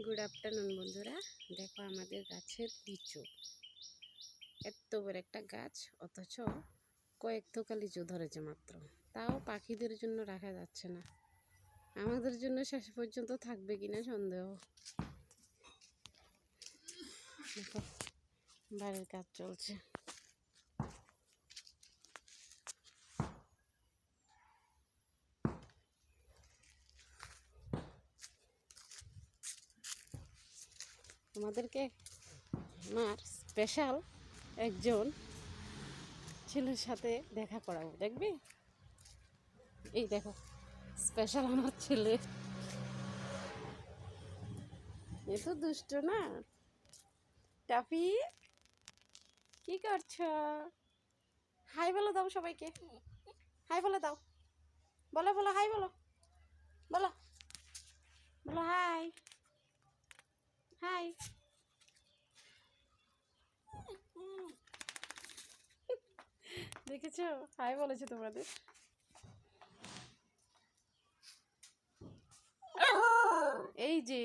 Good afternoon বন্ধুরা, দেখো আমাদের গাছের লিচু। এত বড় একটা গাছ, অথচ কয়েক থোকা লিচু ধরেছে মাত্র। তাও পাখিদের জন্য রাখা যাচ্ছে না, আমাদের জন্য শেষ পর্যন্ত থাকবে কিনা সন্দেহ। দেখো বাড়ির কাজ চলছে। আমাদেরকে আমার স্পেশাল একজন ছেলের সাথে দেখা করাবো, দেখবি? এই দেখো স্পেশাল আমার ছেলে। এ তো দুষ্ট না? টাফি, কি করছো? হাই বলে দাও সবাইকে, হাই বলে দাও। বলো বলো হাই বলো, বলো বলো হাই হাই। দেখেছো হাই বলেছে তোমাদের। এই যে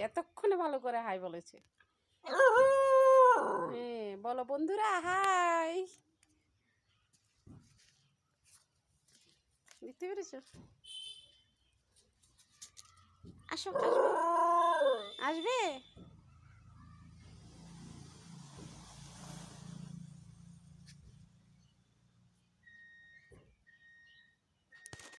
এতক্ষণে ভালো করে হাই বলেছে। হ্যাঁ বলো বন্ধুরা হাই, দেখতে পেরেছো? আসো আসো